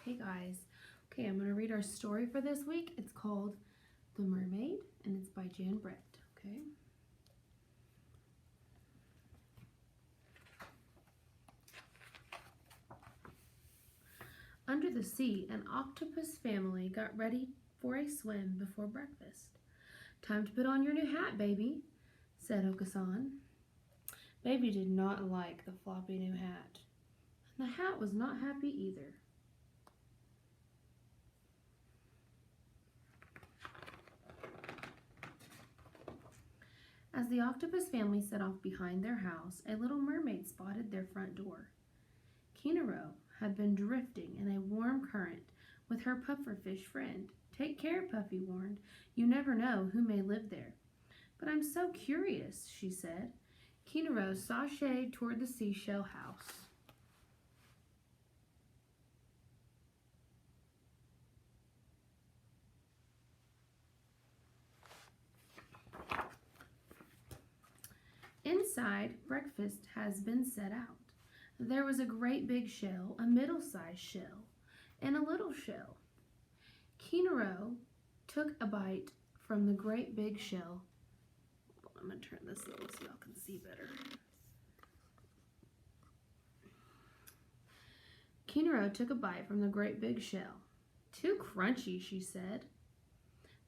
Hey guys, okay, I'm going to read our story for this week. It's called The Mermaid, and it's by Jan Brett, okay? Under the sea, an octopus family got ready for a swim before breakfast. "Time to put on your new hat, baby," said Okasan. Baby did not like the floppy new hat, and the hat was not happy either. As the octopus family set off behind their house, a little mermaid spotted their front door. Kinaro had been drifting in a warm current with her pufferfish friend. "Take care," Puffy warned. "You never know who may live there." "But I'm so curious," she said. Kinaro sashayed toward the seashell house. Inside, breakfast has been set out. There was a great big shell, a middle-sized shell, and a little shell. Kinaro took a bite from the great big shell. I'm going to turn this a little so y'all can see better. Kinaro took a bite from the great big shell. "Too crunchy," she said.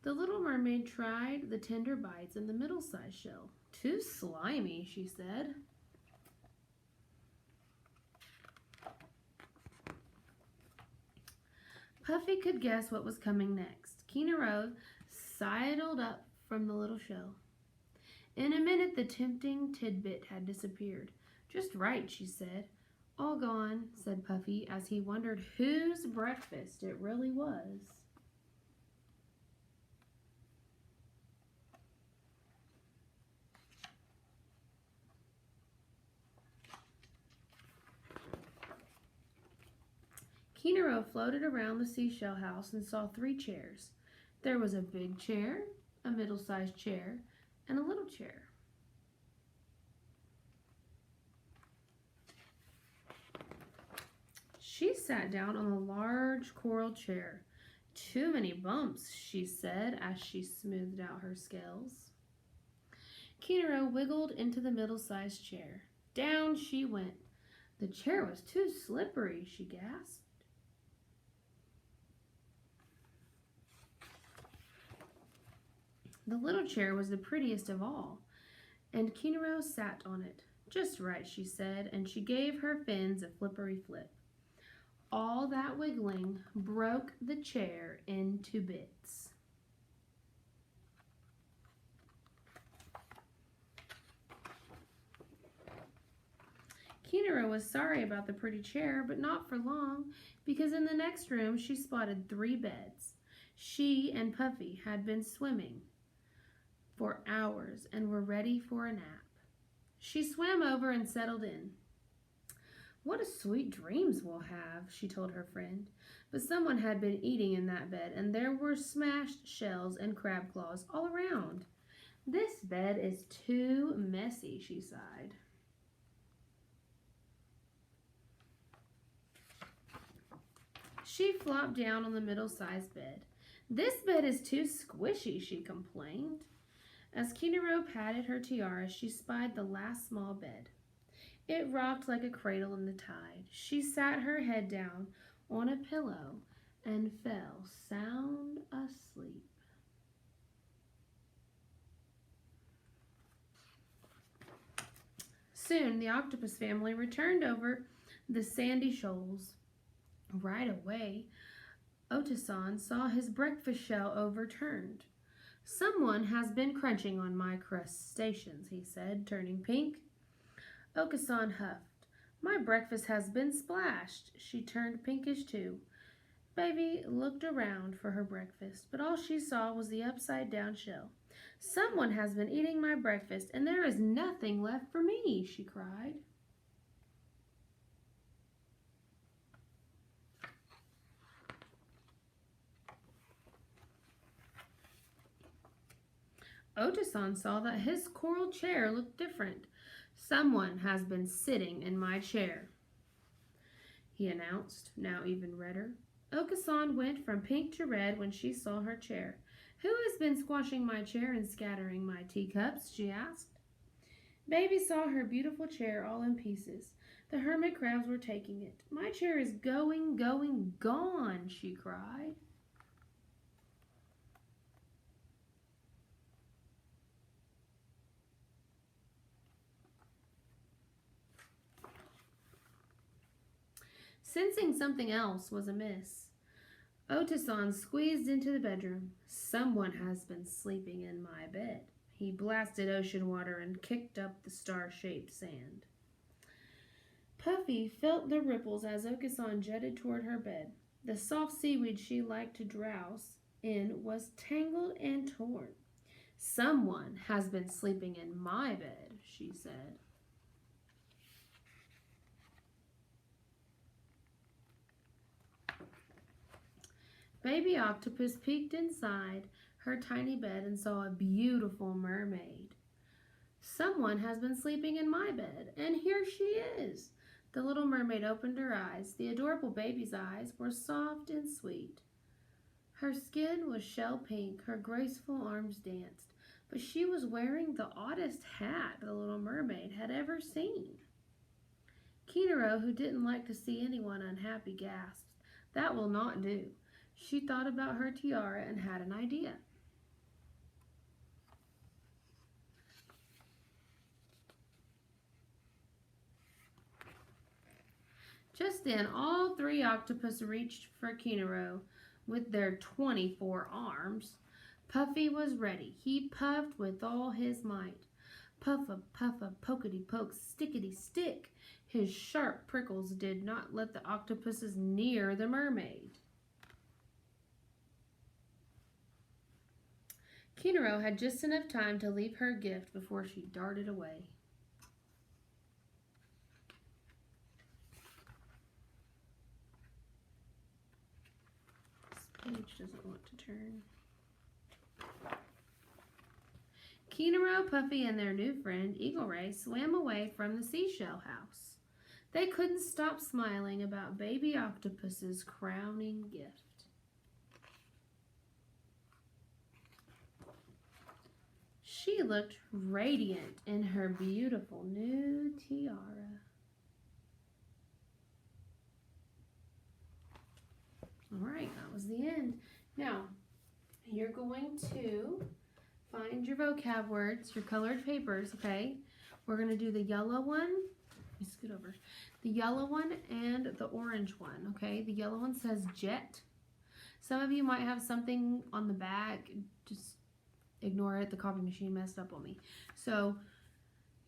The little mermaid tried the tender bites in the middle-sized shell. "Too slimy," she said. Puffy could guess what was coming next. Kinaro sidled up from the little shell. In a minute, the tempting tidbit had disappeared. "Just right," she said. "All gone," said Puffy, as he wondered whose breakfast it really was. Kinaro floated around the seashell house and saw 3 chairs. There was a big chair, a middle-sized chair, and a little chair. She sat down on a large coral chair. "Too many bumps," she said as she smoothed out her scales. Kinaro wiggled into the middle-sized chair. Down she went. The chair was too slippery, she gasped. The little chair was the prettiest of all, and Kinaro sat on it. "Just right," she said, and she gave her fins a flippery flip. All that wiggling broke the chair into bits. Kinaro was sorry about the pretty chair, but not for long, because in the next room she spotted 3 beds. She and Puffy had been swimming for hours and were ready for a nap. She swam over and settled in. "What a sweet dreams we'll have," she told her friend. But someone had been eating in that bed, and there were smashed shells and crab claws all around. "This bed is too messy," she sighed. She flopped down on the middle-sized bed. "This bed is too squishy," she complained. As Kinaro patted her tiara, she spied the last small bed. It rocked like a cradle in the tide. She sat her head down on a pillow and fell sound asleep. Soon the octopus family returned over the sandy shoals. Right away, Otasan saw his breakfast shell overturned. "Someone has been crunching on my crustaceans," he said, turning pink. Okasan huffed. "My breakfast has been splashed." She turned pinkish too. Baby looked around for her breakfast, but all she saw was the upside-down shell. "Someone has been eating my breakfast, and there is nothing left for me," she cried. Otasan saw that his coral chair looked different. "Someone has been sitting in my chair," he announced, now even redder. Okasan went from pink to red when she saw her chair. Who has been squashing my chair and scattering my teacups? She asked. Baby saw her beautiful chair all in pieces. The hermit crabs were taking it. My chair is going, gone, she cried. Sensing something else was amiss, Otasan squeezed into the bedroom. Someone has been sleeping in my bed. He blasted ocean water and kicked up the star-shaped sand. Puffy felt the ripples as Okasan jetted toward her bed. The soft seaweed she liked to drowse in was tangled and torn. Someone has been sleeping in my bed, she said. Baby Octopus peeked inside her tiny bed and saw a beautiful mermaid. Someone has been sleeping in my bed, and here she is. The little mermaid opened her eyes. The adorable baby's eyes were soft and sweet. Her skin was shell pink, her graceful arms danced, but she was wearing the oddest hat the little mermaid had ever seen. Kinaro, who didn't like to see anyone unhappy, gasped, "That will not do." She thought about her tiara and had an idea. Just then, all three octopus reached for Kinaro with their 24 arms. Puffy was ready. He puffed with all his might. Puffa, puffa, pokety poke, stickety stick. His sharp prickles did not let the octopuses near the mermaid. Kinaro had just enough time to leave her gift before she darted away. This page doesn't want to turn. Kinaro, Puffy, and their new friend, Eagle Ray, swam away from the seashell house. They couldn't stop smiling about Baby Octopus's crowning gift. She looked radiant in her beautiful new tiara. All right, that was the end. Now, you're going to find your vocab words, your colored papers, okay? We're going to do the yellow one. Let me scoot over. The yellow one and the orange one, okay? The yellow one says jet. Some of you might have something on the back. Just ignore it. The copy machine messed up on me. So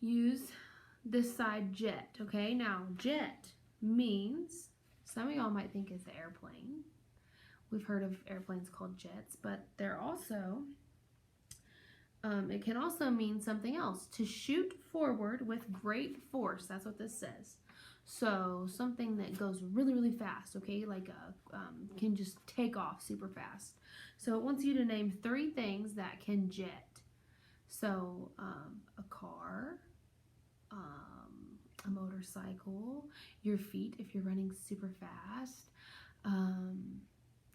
use this side jet, okay? Now, jet means, some of y'all might think it's an airplane. We've heard of airplanes called jets, but they're also, it can also mean something else. To shoot forward with great force. That's what this says. So something that goes really, really fast, okay? Like can just take off super fast. So it wants you to name 3 things that can jet. So a car, a motorcycle, your feet if you're running super fast,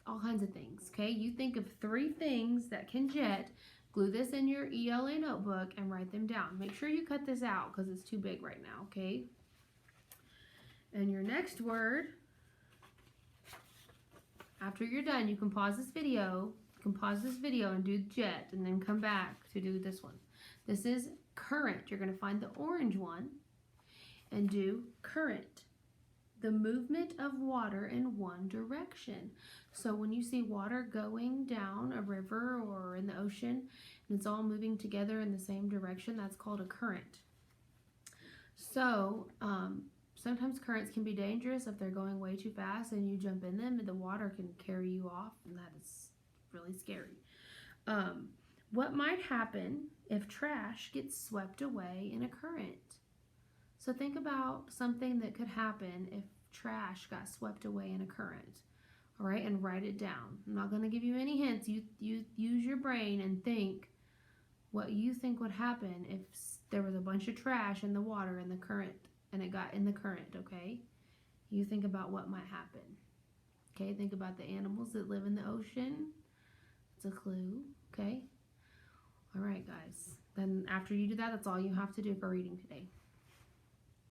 all kinds of things, okay? You think of 3 things that can jet, glue this in your ELA notebook and write them down. Make sure you cut this out because it's too big right now, okay? And your next word, after you're done, you can pause this video. And do jet and then come back to do this one. This is current. You're going to find the orange one and do current. The movement of water in one direction. So when you see water going down a river or in the ocean and it's all moving together in the same direction, that's called a current. So sometimes currents can be dangerous if they're going way too fast and you jump in them and the water can carry you off, and that is really scary. What might happen if trash gets swept away in a current? So think about something that could happen if trash got swept away in a current. All right, and write it down. I'm not going to give you any hints. You use your brain and think what you think would happen if there was a bunch of trash in the water in the current and it got in the current, okay? You think about what might happen. Okay, think about the animals that live in the ocean. It's a clue. Okay. All right, guys. Then after you do that, that's all you have to do for reading today.